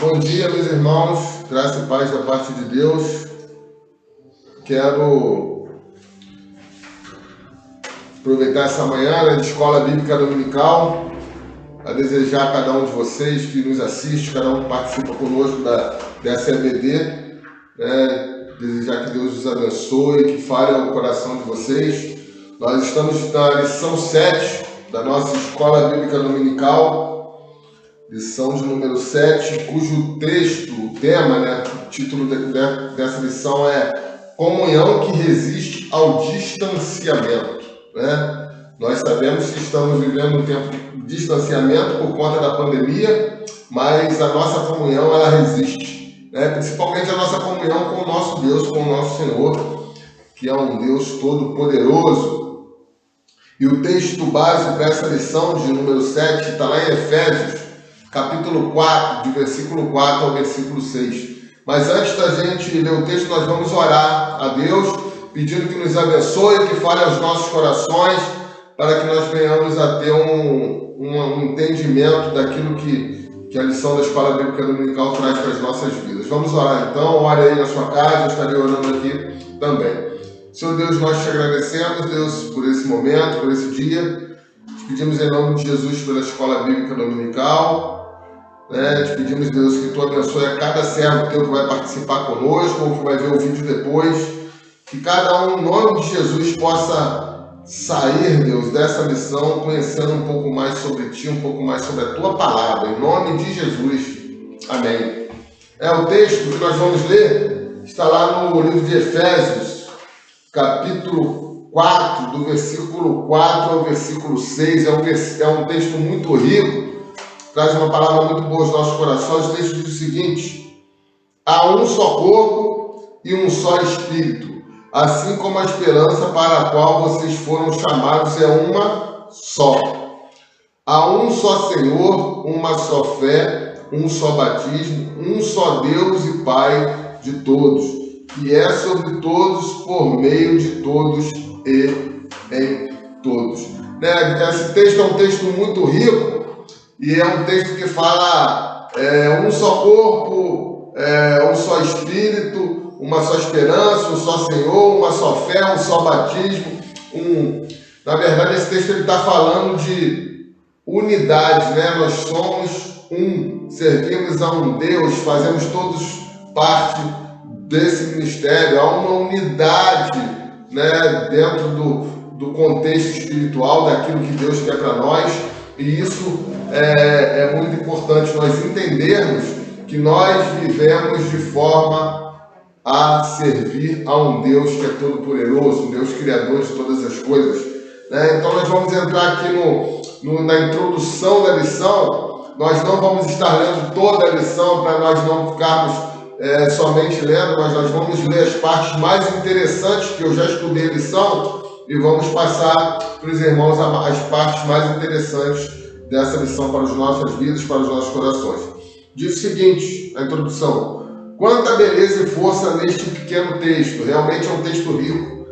Bom dia, meus irmãos, graça e paz da parte de Deus. Quero aproveitar essa manhã de Escola Bíblica Dominical a desejar a cada um de vocês que nos assiste, cada um que participa conosco dessa EBD, desejar que Deus os abençoe, que fale ao coração de vocês. Nós estamos na lição 7 da nossa Escola Bíblica Dominical, lição de número 7, cujo texto, o tema, o título dessa lição é Comunhão que resiste ao distanciamento. Nós sabemos que estamos vivendo um tempo de distanciamento por conta da pandemia, mas a nossa comunhão ela resiste, principalmente a nossa comunhão com o nosso Deus, com o nosso Senhor, que é um Deus todo-poderoso. E o texto base dessa lição de número 7 está lá em Efésios, capítulo 4, de versículo 4 ao versículo 6. Mas antes da gente ler o texto, nós vamos orar a Deus, pedindo que nos abençoe, que fale aos nossos corações, para que nós venhamos a ter um entendimento daquilo que a lição da Escola Bíblica Dominical traz para as nossas vidas. Vamos orar então, ore aí na sua casa, eu estarei orando aqui também. Senhor Deus, nós te agradecemos, Deus, por esse momento, por esse dia. Te pedimos em nome de Jesus pela Escola Bíblica Dominical. Te pedimos, Deus, que Tu abençoe a cada servo Teu que vai participar conosco ou que vai ver o vídeo depois. Que cada um, em nome de Jesus, possa sair, Deus, dessa missão conhecendo um pouco mais sobre Ti, um pouco mais sobre a Tua palavra. Em nome de Jesus. Amém. O texto que nós vamos ler está lá no livro de Efésios, capítulo 4, do versículo 4 ao versículo 6. É um texto muito rico. Traz uma palavra muito boa aos nossos corações. O texto diz o seguinte: há um só corpo e um só espírito, assim como a esperança para a qual vocês foram chamados é uma só. Há um só Senhor, uma só fé, um só batismo, um só Deus e Pai de todos, que é sobre todos, por meio de todos e em todos. Esse texto é um texto muito rico. E é um texto que fala um só corpo, um só espírito, uma só esperança, um só Senhor, uma só fé, um só batismo. Na verdade, esse texto está falando de unidade, Nós somos um, servimos a um Deus, fazemos todos parte desse ministério. Há uma unidade, dentro do contexto espiritual, daquilo que Deus quer para nós. E isso é muito importante nós entendermos que nós vivemos de forma a servir a um Deus que é todo-poderoso, um Deus criador de todas as coisas. Então nós vamos entrar aqui na introdução da lição. Nós não vamos estar lendo toda a lição para nós não ficarmos somente lendo, mas nós vamos ler as partes mais interessantes que eu já estudei a lição e vamos passar para os irmãos as partes mais interessantes dessa lição para as nossas vidas, para os nossos corações. Diz o seguinte, a introdução: quanta beleza e força neste pequeno texto, realmente é um texto rico,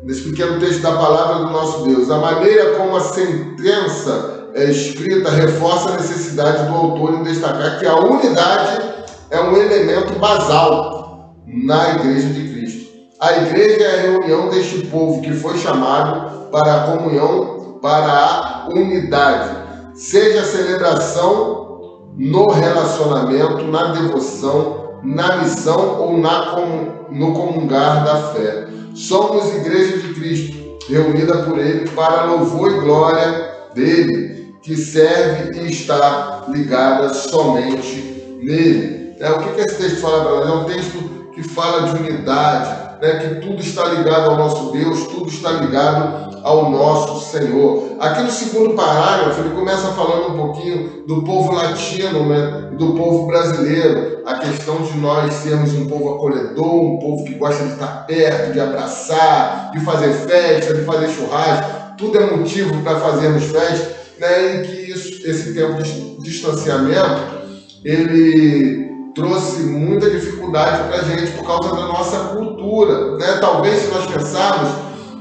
nesse pequeno texto da palavra do nosso Deus. A maneira como a sentença é escrita reforça a necessidade do autor em destacar que a unidade é um elemento basal na Igreja de Cristo. A igreja é a reunião deste povo que foi chamado para a comunhão, para a unidade. Seja a celebração no relacionamento, na devoção, na missão ou no comungar da fé. Somos Igreja de Cristo, reunida por Ele para louvor e glória dEle, que serve e está ligada somente nele. O que esse texto fala para nós? É um texto que fala de unidade, que tudo está ligado ao nosso Deus, tudo está ligado ao nosso Senhor. Aqui no segundo parágrafo, ele começa falando um pouquinho do povo latino, e do povo brasileiro, a questão de nós sermos um povo acolhedor, um povo que gosta de estar perto, de abraçar, de fazer festa, de fazer churrasco. Tudo é motivo para fazermos festa, e que esse tempo de distanciamento, ele trouxe muita dificuldade para a gente por causa da nossa cultura. Talvez, se nós pensarmos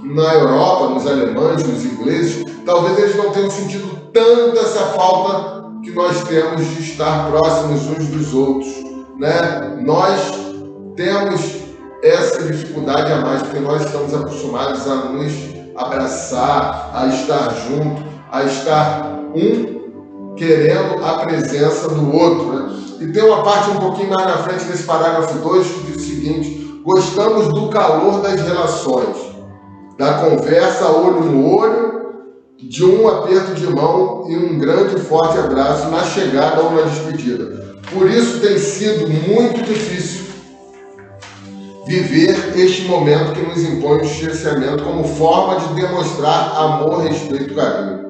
na Europa, nos alemães, nos ingleses, talvez eles não tenham sentido tanto essa falta que nós temos de estar próximos uns dos outros, né? Nós temos essa dificuldade a mais, porque nós estamos acostumados a nos abraçar, a estar junto, a estar querendo a presença do outro, né? E tem uma parte um pouquinho mais na frente desse parágrafo 2 que diz o seguinte: gostamos do calor das relações, da conversa olho no olho, de um aperto de mão e um grande e forte abraço na chegada ou na despedida. Por isso tem sido muito difícil viver este momento que nos impõe o distanciamento como forma de demonstrar amor, respeito e carinho.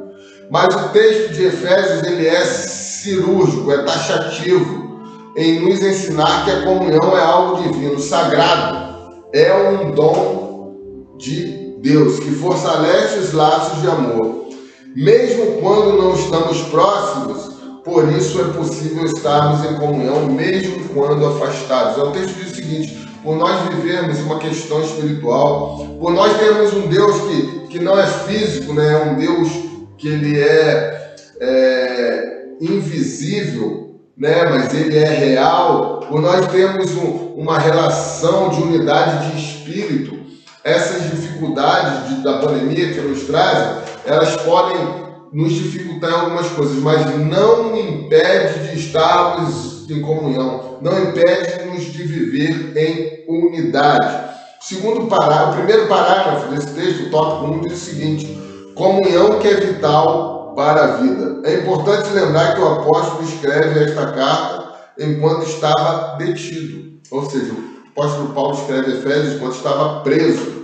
Mas o texto de Efésios ele é cirúrgico, é taxativo em nos ensinar que a comunhão é algo divino, sagrado, é um dom de Deus, que fortalece os laços de amor. Mesmo quando não estamos próximos, por isso é possível estarmos em comunhão, mesmo quando afastados. O texto diz o seguinte: por nós vivermos uma questão espiritual, por nós termos um Deus que não é físico, né? É um Deus que ele é invisível, né? Mas ele é real, por nós termos uma relação de unidade de espírito, essas dificuldades da pandemia que nos trazem, elas podem nos dificultar em algumas coisas, mas não impede de estarmos em comunhão, não impede-nos de viver em unidade. O primeiro parágrafo desse texto, o tópico 1, diz o seguinte: comunhão que é vital para a vida. É importante lembrar que o apóstolo escreve esta carta enquanto estava detido, ou seja, o apóstolo Paulo escreve Efésios enquanto estava preso.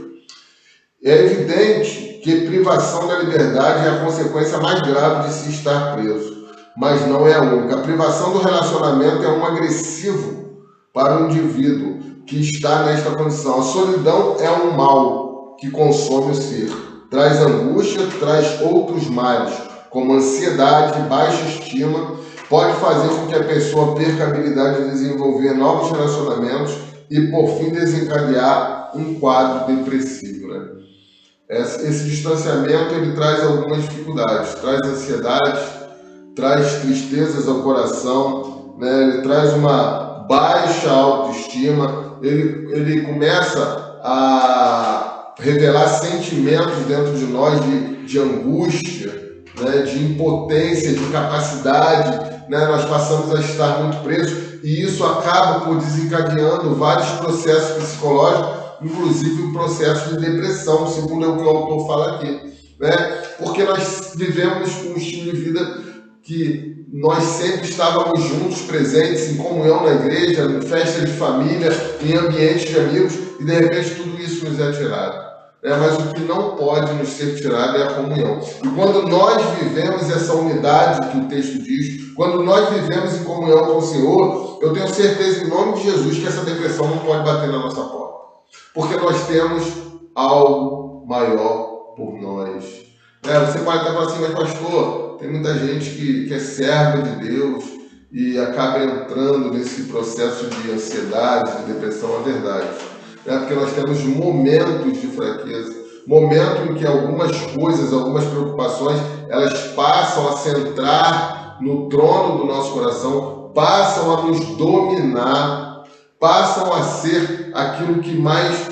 É evidente que privação da liberdade é a consequência mais grave de se estar preso, mas não é a única. A privação do relacionamento é um agressivo para o indivíduo que está nesta condição. A solidão é um mal que consome o ser, traz angústia, traz outros males, como ansiedade, baixa estima, pode fazer com que a pessoa perca a habilidade de desenvolver novos relacionamentos e, por fim, desencadear um quadro depressivo, né? Esse distanciamento ele traz algumas dificuldades, traz ansiedade, traz tristezas ao coração, né? Ele traz uma baixa autoestima, ele começa a revelar sentimentos dentro de nós de angústia, né? De impotência, de incapacidade, né? Nós passamos a estar muito presos e isso acaba por desencadeando vários processos psicológicos, inclusive o processo de depressão, segundo o que o autor fala aqui, né? Porque nós vivemos um estilo de vida que nós sempre estávamos juntos, presentes, em comunhão na igreja, em festa de família, em ambientes de amigos, e de repente tudo isso nos é tirado. Mas o que não pode nos ser tirado é a comunhão. E quando nós vivemos essa unidade que o texto diz, quando nós vivemos em comunhão com o Senhor, eu tenho certeza em nome de Jesus que essa depressão não pode bater na nossa porta. Porque nós temos algo maior por nós. Você pode até falar assim: mas pastor, tem muita gente que é serva de Deus e acaba entrando nesse processo de ansiedade, de depressão. É verdade. Porque nós temos momentos de fraqueza, momento em que algumas coisas, algumas preocupações, elas passam a centrar no trono do nosso coração, passam a nos dominar, passam a ser aquilo que mais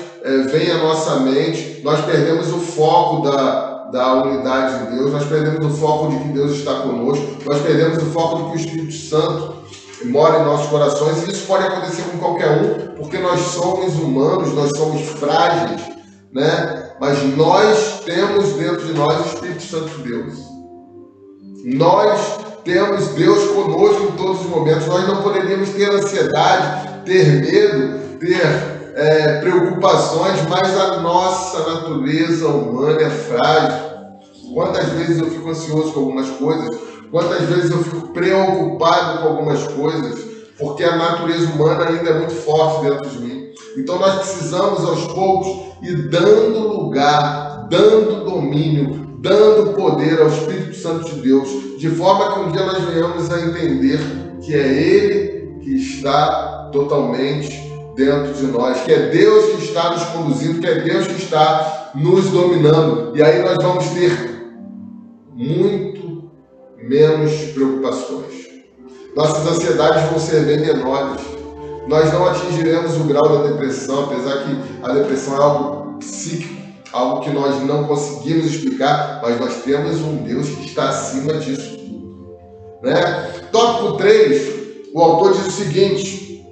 vem à nossa mente. Nós perdemos o foco da unidade de Deus, nós perdemos o foco de que Deus está conosco, nós perdemos o foco de que o Espírito Santo mora em nossos corações, e isso pode acontecer com qualquer um, porque nós somos humanos, nós somos frágeis, né? Mas nós temos dentro de nós o Espírito Santo de Deus. Nós temos Deus conosco em todos os momentos. Nós não poderíamos ter ansiedade, ter medo, ter preocupações, mas a nossa natureza humana é frágil. Quantas vezes eu fico ansioso com algumas coisas, quantas vezes eu fico preocupado com algumas coisas, porque a natureza humana ainda é muito forte dentro de mim. Então nós precisamos aos poucos ir dando lugar, dando domínio, dando poder ao Espírito Santo de Deus, de forma que um dia nós venhamos a entender que é Ele que está totalmente dentro de nós, que é Deus que está nos conduzindo, que é Deus que está nos dominando. E aí nós vamos ter muito menos preocupações. Nossas ansiedades vão ser bem menores. Nós não atingiremos o grau da depressão, apesar que a depressão é algo psíquico, algo que nós não conseguimos explicar, mas nós temos um Deus que está acima disso tudo, né? Tópico 3, o autor diz o seguinte: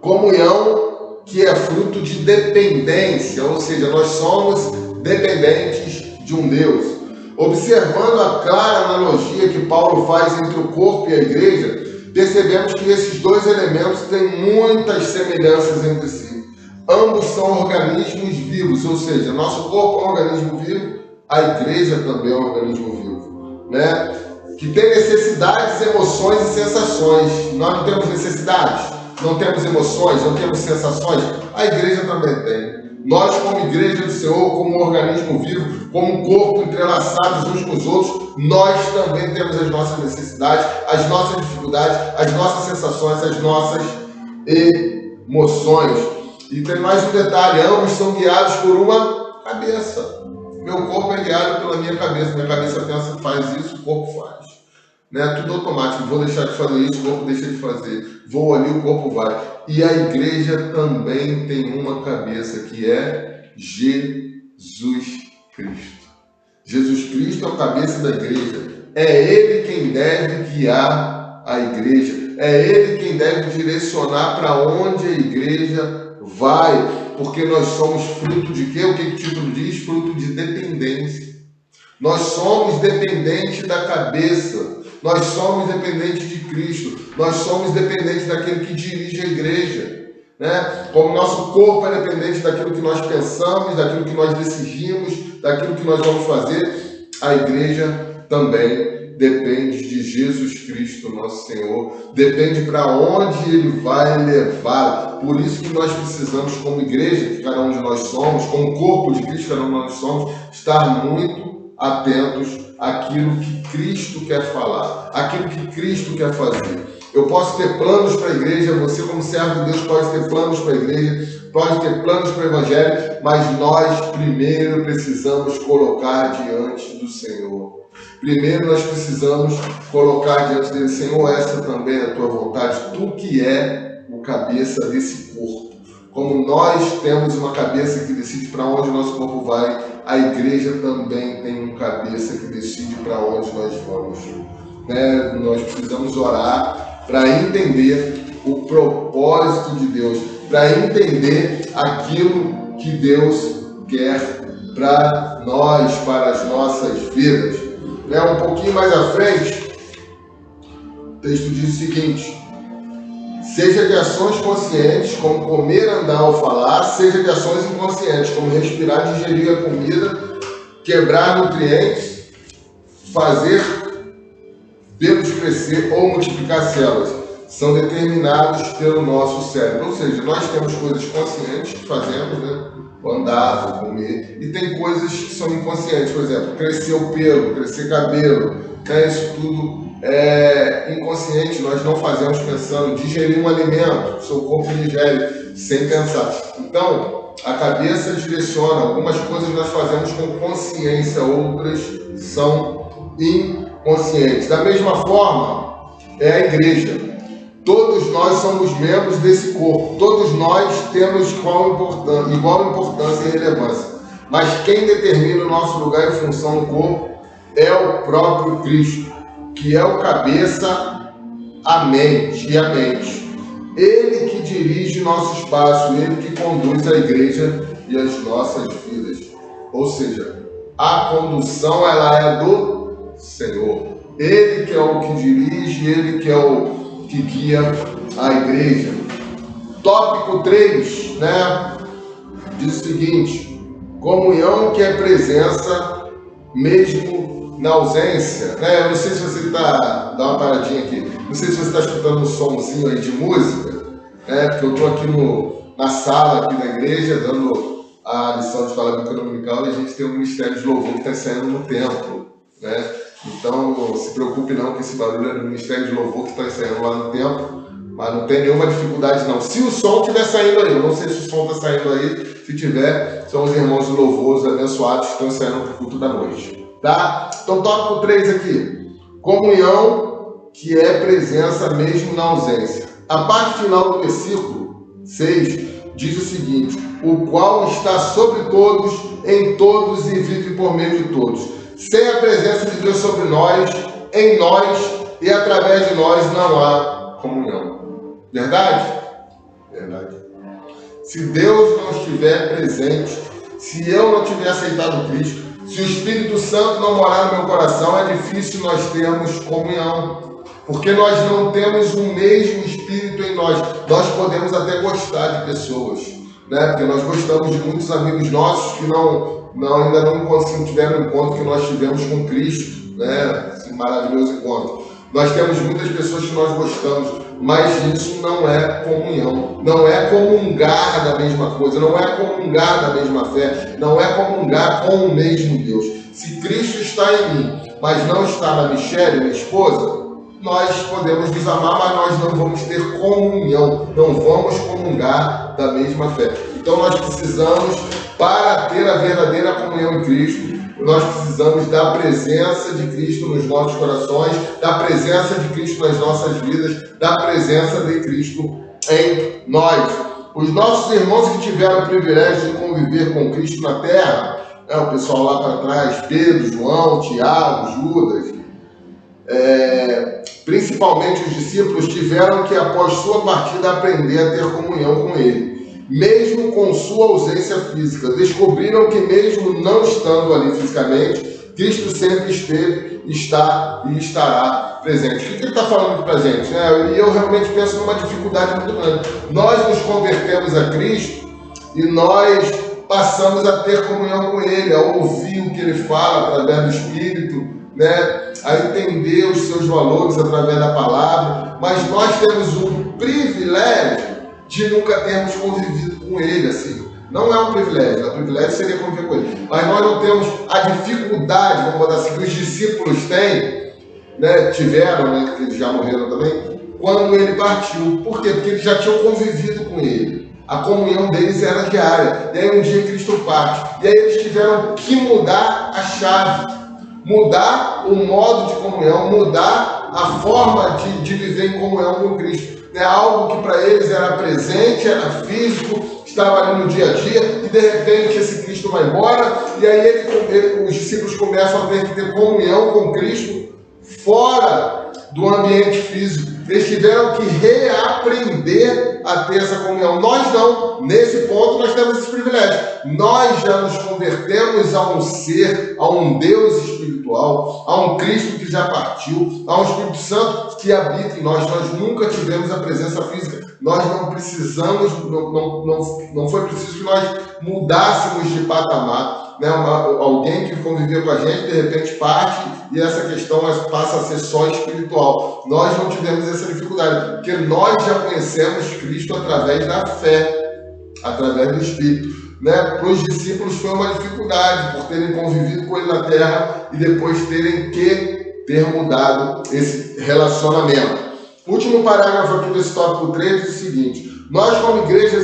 comunhão que é fruto de dependência, ou seja, nós somos dependentes de um Deus. Observando a clara analogia que Paulo faz entre o corpo e a igreja, percebemos que esses dois elementos têm muitas semelhanças entre si. Ambos são organismos vivos, ou seja, nosso corpo é um organismo vivo, a igreja também é um organismo vivo, né? Que tem necessidades, emoções e sensações. Nós não temos necessidades, não temos emoções, não temos sensações. A igreja também tem. Nós, como igreja do Senhor, como um organismo vivo, como um corpo entrelaçados uns com os outros, nós também temos as nossas necessidades, as nossas dificuldades, as nossas sensações, as nossas emoções. E tem mais um detalhe: ambos são guiados por uma cabeça. Meu corpo é guiado pela minha cabeça pensa, faz isso, o corpo faz. Né? Tudo automático, vou deixar de fazer isso, o corpo deixa de fazer. Vou ali, o corpo vai. E a igreja também tem uma cabeça, que é Jesus Cristo. Jesus Cristo é o cabeça da igreja. É Ele quem deve guiar a igreja. É Ele quem deve direcionar para onde a igreja vai. Porque nós somos fruto de quê? O que o título diz? Fruto de dependência. Nós somos dependentes da cabeça. Nós somos dependentes de Cristo. Nós somos dependentes daquele que dirige a igreja. Né? Como nosso corpo é dependente daquilo que nós pensamos, daquilo que nós decidimos, daquilo que nós vamos fazer, a igreja também depende de Jesus Cristo, nosso Senhor. Depende para onde Ele vai levar. Por isso que nós precisamos, como igreja, que cada um de nós somos, como corpo de Cristo, cada um de nós somos, estar muito atentos àquilo que Cristo quer falar, àquilo que Cristo quer fazer. Eu posso ter planos para a igreja, você como servo de Deus pode ter planos para a igreja, pode ter planos para o Evangelho, mas nós primeiro precisamos colocar diante do Senhor. Primeiro nós precisamos colocar diante dele: Senhor, essa também é a tua vontade, tu que é o cabeça desse corpo. Como nós temos uma cabeça que decide para onde o nosso corpo vai, a igreja também tem um cabeça que decide para onde nós vamos. Né? Nós precisamos orar para entender o propósito de Deus, para entender aquilo que Deus quer para nós, para as nossas vidas. Né? Um pouquinho mais à frente, o texto diz o seguinte: seja de ações conscientes, como comer, andar ou falar, seja de ações inconscientes, como respirar, digerir a comida, quebrar nutrientes, fazer vê-los crescer ou multiplicar células, são determinados pelo nosso cérebro. Ou seja, nós temos coisas conscientes que fazemos, né? Andar, comer, e tem coisas que são inconscientes. Por exemplo, crescer o pelo, crescer cabelo, né? Isso tudo é inconsciente, nós não fazemos pensando. Digerir um alimento, o seu corpo digere sem pensar. Então, a cabeça direciona. Algumas coisas nós fazemos com consciência, outras são inconscientes. Da mesma forma, é a igreja. Todos nós somos membros desse corpo. Todos nós temos igual importância e relevância. Mas quem determina o nosso lugar e função no corpo é o próprio Cristo, que é o cabeça, a mente e a mente. Ele que dirige nosso espaço, ele que conduz a igreja e as nossas vidas. Ou seja, a condução ela é do Senhor. Ele que é o que dirige, ele que é o que guia a igreja. Tópico 3, né? Diz o seguinte: comunhão que é presença mesmo na ausência, né? Eu não sei se você está, dá uma paradinha aqui, não sei se você está escutando um somzinho aí de música, né? Porque eu estou aqui na sala aqui da igreja, dando a lição de escola bíblica dominical, e a gente tem um ministério de louvor que está ensaiando no templo, né? Então, não se preocupe não, que esse barulho é do ministério de louvor que está ensaiando lá no templo, mas não tem nenhuma dificuldade não. Se o som estiver saindo aí, eu não sei se o som está saindo aí, se tiver, são os irmãos de louvor, os abençoados que estão ensaiando para o culto da noite. Tá? Então, tópico 3 aqui. Comunhão, que é presença mesmo na ausência. A parte final do versículo 6 diz o seguinte: o qual está sobre todos, em todos e vive por meio de todos. Sem a presença de Deus sobre nós, em nós e através de nós não há comunhão. Verdade? Verdade. Se Deus não estiver presente, se eu não tiver aceitado Cristo, se o Espírito Santo não morar no meu coração, é difícil nós termos comunhão. Porque nós não temos o mesmo Espírito em nós. Nós podemos até gostar de pessoas, né? Porque nós gostamos de muitos amigos nossos que ainda não tiveram o encontro que nós tivemos com Cristo, né? Esse maravilhoso encontro. Nós temos muitas pessoas que nós gostamos, mas isso não é comunhão. Não é comungar da mesma coisa, não é comungar da mesma fé, não é comungar com o mesmo Deus. Se Cristo está em mim, mas não está na Michele, minha esposa, nós podemos nos amar, mas nós não vamos ter comunhão, não vamos comungar da mesma fé. Então nós precisamos, para ter a verdadeira comunhão em Cristo, nós precisamos da presença de Cristo nos nossos corações, da presença de Cristo nas nossas vidas, da presença de Cristo em nós. Os nossos irmãos que tiveram o privilégio de conviver com Cristo na terra, o pessoal lá para trás, Pedro, João, Tiago, Judas, principalmente os discípulos, tiveram que, após sua partida, aprender a ter comunhão com Ele. Mesmo com sua ausência física, descobriram que mesmo não estando ali fisicamente, Cristo sempre esteve, está e estará presente. O que ele está falando para a gente? E eu realmente penso numa dificuldade muito grande. Nós nos convertemos a Cristo e nós passamos a ter comunhão com Ele, a ouvir o que Ele fala através do Espírito, né? A entender os seus valores através da palavra, mas nós temos o privilégio de nunca termos convivido com Ele assim. Não é um privilégio, o privilégio seria conviver com Ele, mas nós não temos a dificuldade, vamos botar assim, que os discípulos têm, né? Tiveram, né? Que eles já morreram também, quando Ele partiu. Por quê? Porque eles já tinham convivido com Ele. A comunhão deles era diária. E aí um dia Cristo parte. E aí eles tiveram que mudar a chave, mudar o modo de comunhão, mudar a forma de viver em comunhão com Cristo. Algo que para eles era presente, era físico, estava ali no dia a dia, e de repente esse Cristo vai embora, e aí os discípulos começam a ter que ter comunhão com Cristo fora do ambiente físico. Eles tiveram que reaprender a ter essa comunhão. Nós não. Nesse ponto nós temos esse privilégio. Nós já nos convertemos a um ser, a um Deus espiritual, a um Cristo que já partiu, a um Espírito Santo que habita em nós. Nós nunca tivemos a presença física. Nós não precisamos, não foi preciso que nós mudássemos de patamar. Alguém que convivia com a gente, de repente parte e essa questão passa a ser só espiritual. Nós não tivemos essa dificuldade, porque nós já conhecemos Cristo através da fé, através do Espírito. Para os discípulos foi uma dificuldade, por terem convivido com Ele na terra e depois terem que ter mudado esse relacionamento. Último parágrafo aqui desse tópico 3 diz o seguinte: nós como igreja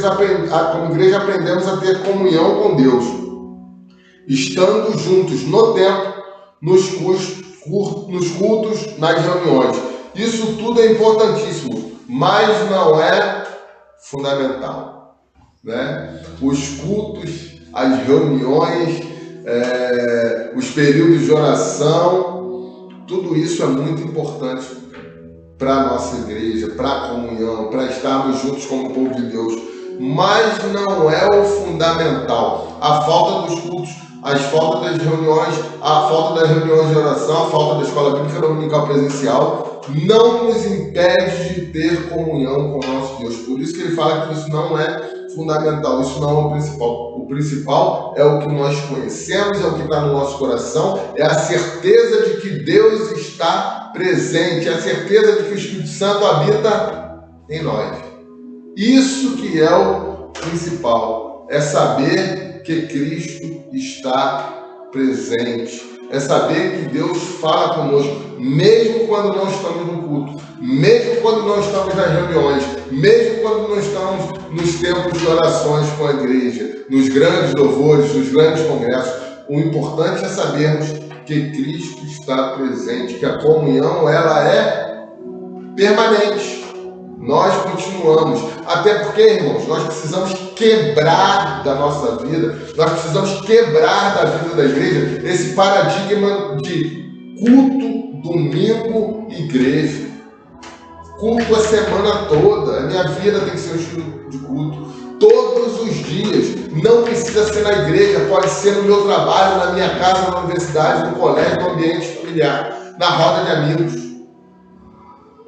aprendemos a ter comunhão com Deus, estando juntos no tempo, nos cultos, nas reuniões. Isso tudo é importantíssimo, mas não é fundamental, né? Os cultos, as reuniões, os períodos de oração, tudo isso é muito importante para a nossa igreja, para a comunhão, para estarmos juntos como povo de Deus, mas não é o fundamental. A falta dos cultos, a falta das reuniões de oração, a falta da escola bíblica dominical presencial não nos impede de ter comunhão com o nosso Deus. Por isso que ele fala que isso não é fundamental, isso não é o principal. O principal é o que nós conhecemos, é o que está no nosso coração, é a certeza de que Deus está presente, é a certeza de que o Espírito Santo habita em nós. Isso que é o principal, é saber que Cristo está presente, é saber que Deus fala conosco, mesmo quando não estamos no culto, mesmo quando não estamos nas reuniões, mesmo quando não estamos nos tempos de orações com a igreja, nos grandes louvores, nos grandes congressos. O importante é sabermos que Cristo está presente, que a comunhão ela é permanente. Nós continuamos, até porque, irmãos, nós precisamos quebrar da nossa vida, nós precisamos quebrar da vida da igreja esse paradigma de culto, domingo, igreja. Culto a semana toda, a minha vida tem que ser um estilo de culto. Todos os dias, não precisa ser na igreja, pode ser no meu trabalho, na minha casa, na universidade, no colégio, no ambiente familiar, na roda de amigos.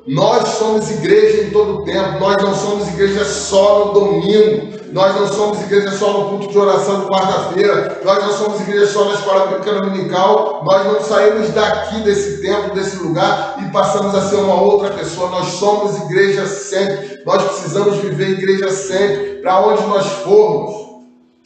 Nós somos igreja em todo o tempo, nós não somos igreja só no domingo, nós não somos igreja só no culto de oração de quarta-feira, nós não somos igreja só na escola bíblica dominical, nós não saímos daqui desse templo, desse lugar e passamos a ser uma outra pessoa, nós somos igreja sempre, nós precisamos viver igreja sempre, para onde nós formos.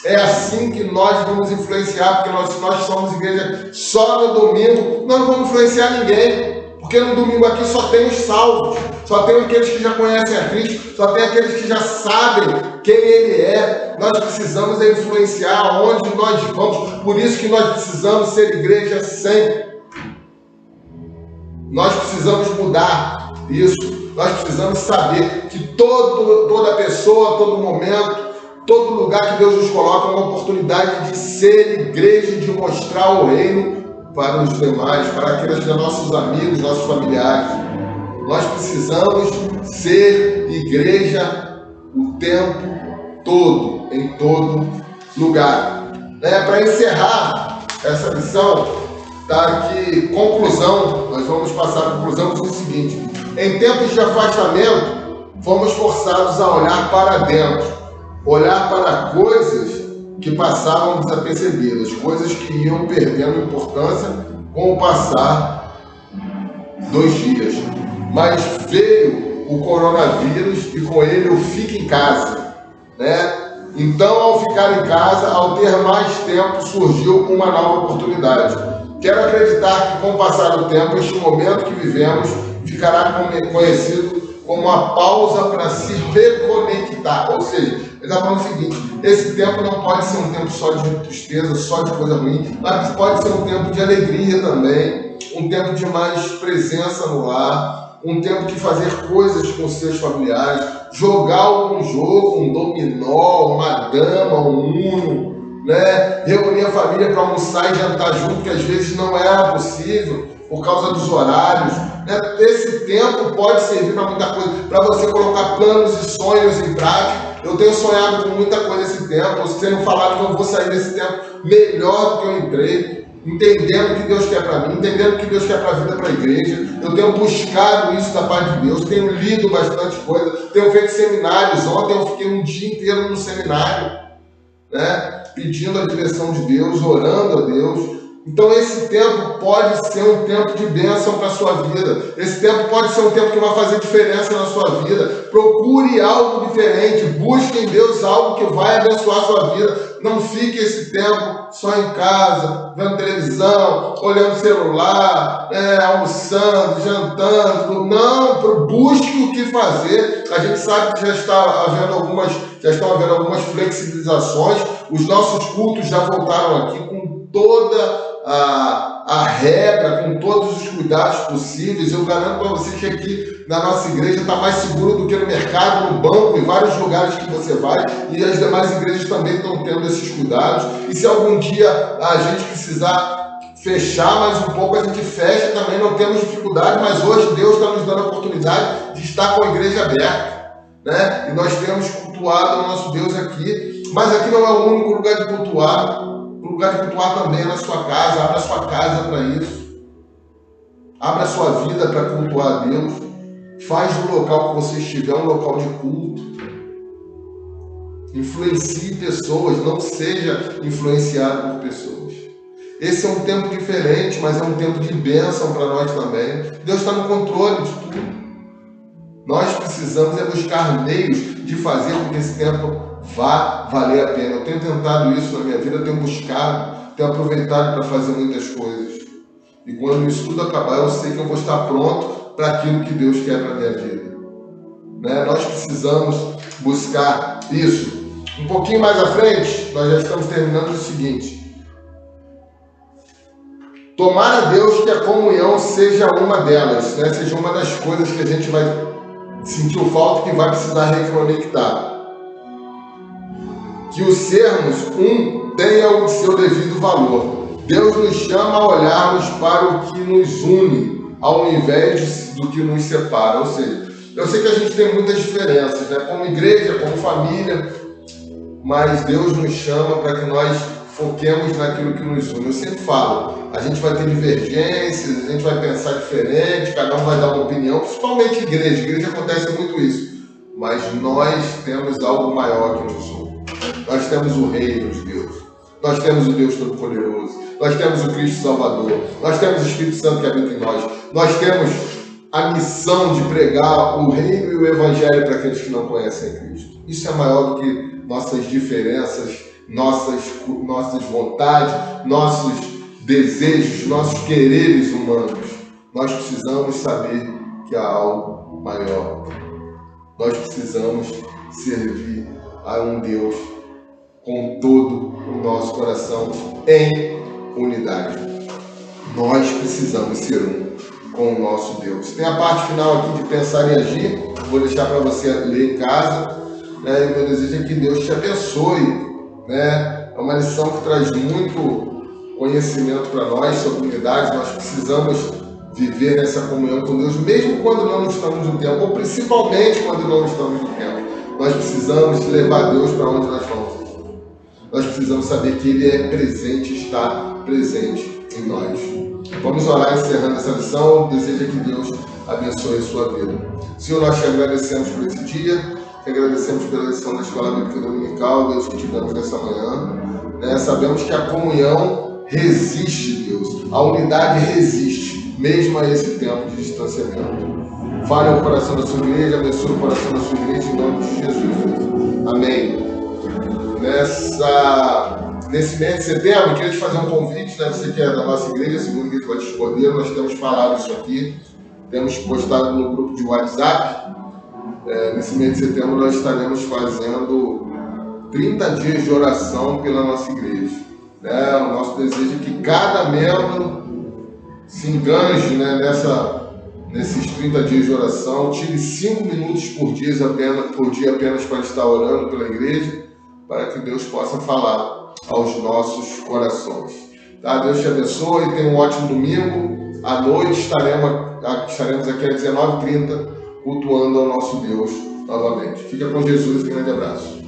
É assim que nós vamos influenciar, porque se nós somos igreja só no domingo, nós não vamos influenciar ninguém. Porque no domingo aqui só tem os salvos, só tem aqueles que já conhecem a Cristo, só tem aqueles que já sabem quem Ele é. Nós precisamos influenciar onde nós vamos, por isso que nós precisamos ser igreja sempre. Nós precisamos mudar isso, nós precisamos saber que toda pessoa, todo momento, todo lugar que Deus nos coloca é uma oportunidade de ser igreja, de mostrar o reino para os demais, para aqueles que são nossos amigos, nossos familiares. Nós precisamos ser igreja o tempo todo, em todo lugar. Para encerrar essa missão, está aqui conclusão, nós vamos passar a conclusão do seguinte: em tempos de afastamento, fomos forçados a olhar para dentro, olhar para coisas que passavam desapercebidas, coisas que iam perdendo importância com o passar dos dias. Mas veio o coronavírus e com ele o fique em casa, Então, ao ficar em casa, ao ter mais tempo, surgiu uma nova oportunidade. Quero acreditar que com o passar do tempo, este momento que vivemos ficará conhecido como uma pausa para se reconectar, ou seja, ele está falando o seguinte: esse tempo não pode ser um tempo só de tristeza, só de coisa ruim, mas pode ser um tempo de alegria também, um tempo de mais presença no lar, um tempo de fazer coisas com seus familiares, jogar algum jogo, um dominó, uma dama, um uno, reunir a família para almoçar e jantar junto, que às vezes não era possível por causa dos horários. Esse tempo pode servir para muita coisa, para você colocar planos e sonhos em prática. Eu tenho sonhado com muita coisa esse tempo, sendo falado que eu vou sair desse tempo melhor do que eu entrei, entendendo o que Deus quer para mim, entendendo o que Deus quer para a vida, para a igreja. Eu tenho buscado isso da parte de Deus, tenho lido bastante coisa, tenho feito seminários. Ontem eu fiquei um dia inteiro no seminário, pedindo a direção de Deus, orando a Deus. Então esse tempo pode ser um tempo de bênção para a sua vida. Esse tempo pode ser um tempo que vai fazer diferença na sua vida. Procure algo diferente. Busque em Deus algo que vai abençoar a sua vida. Não fique esse tempo só em casa, vendo televisão, olhando o celular, almoçando, jantando. Não, busque o que fazer. A gente sabe que já estão havendo algumas flexibilizações. Os nossos cultos já voltaram aqui com toda a regra, com todos os cuidados possíveis. Eu garanto para vocês que aqui na nossa igreja está mais seguro do que no mercado, no banco, em vários lugares que você vai, e as demais igrejas também estão tendo esses cuidados. E se algum dia a gente precisar fechar mais um pouco, a gente fecha também, não temos dificuldade, mas hoje Deus está nos dando a oportunidade de estar com a igreja aberta, e nós temos cultuado o nosso Deus aqui, mas aqui não é o único lugar de cultuar. O lugar de cultuar também é na sua casa. Abra a sua casa para isso. Abra a sua vida para cultuar a Deus. Faz do local que você estiver um local de culto. Influencie pessoas, não seja influenciado por pessoas. Esse é um tempo diferente, mas é um tempo de bênção para nós também. Deus está no controle de tudo. Nós precisamos buscar meios de fazer com que esse tempo vá valer a pena. Eu tenho tentado isso na minha vida, eu tenho buscado, tenho aproveitado para fazer muitas coisas. E quando isso tudo acabar, eu sei que eu vou estar pronto para aquilo que Deus quer para a minha vida. Nós precisamos buscar isso. Um pouquinho mais à frente, nós já estamos terminando o seguinte. Tomara a Deus que a comunhão seja uma delas, né? Seja uma das coisas que a gente vai sentir falta, que vai precisar reconectar. Que o sermos um tenha o seu devido valor. Deus nos chama a olharmos para o que nos une, ao invés do que nos separa. Ou seja, eu sei que a gente tem muitas diferenças, né? Como igreja, como família, mas Deus nos chama para que nós foquemos naquilo que nos une. Eu sempre falo, a gente vai ter divergências, a gente vai pensar diferente, cada um vai dar uma opinião, principalmente igreja. Igreja acontece muito isso, mas nós temos algo maior que nos une. Nós temos o reino de Deus, nós temos o Deus Todo-Poderoso, nós temos o Cristo Salvador, nós temos o Espírito Santo que habita em nós temos a missão de pregar o reino e o evangelho para aqueles que não conhecem Cristo. Isso é maior do que nossas diferenças, nossas vontades, nossos desejos, nossos quereres humanos. Nós precisamos saber que há algo maior. Nós precisamos servir a um Deus com todo o nosso coração em unidade. Nós precisamos ser um com o nosso Deus. Tem a parte final aqui de pensar e agir, vou deixar para você ler em casa, né? E meu desejo é que Deus te abençoe, né? É uma lição que traz muito conhecimento para nós sobre unidade. Nós precisamos viver nessa comunhão com Deus, mesmo quando não estamos no tempo, ou principalmente quando não estamos no tempo. Nós precisamos levar Deus para onde nós vamos. Nós precisamos saber que Ele é presente, está presente em nós. Vamos orar encerrando essa lição. Desejo que Deus abençoe a sua vida. Senhor, nós te agradecemos por esse dia, te agradecemos pela lição da Escola Bíblica Dominical, Deus, que tivemos nessa manhã. Sabemos que a comunhão resiste, Deus. A unidade resiste, mesmo a esse tempo de distanciamento. Fale o coração da sua igreja, abençoe o coração da sua igreja, em nome de Jesus. Amém. Nesse mês de setembro, eu queria te fazer um convite, né? Você que é da nossa igreja, segundo que vai te escolher, nós temos falado isso aqui, temos postado no grupo de WhatsApp. Nesse mês de setembro nós estaremos fazendo 30 dias de oração pela nossa igreja. O nosso desejo é que cada membro se enganje, né, nesses 30 dias de oração, tire 5 minutos por dia apenas para estar orando pela igreja, para que Deus possa falar aos nossos corações. Tá? Deus te abençoe, tenha um ótimo domingo. À noite estaremos aqui às 19h30, cultuando ao nosso Deus novamente. Fica com Jesus, um grande abraço.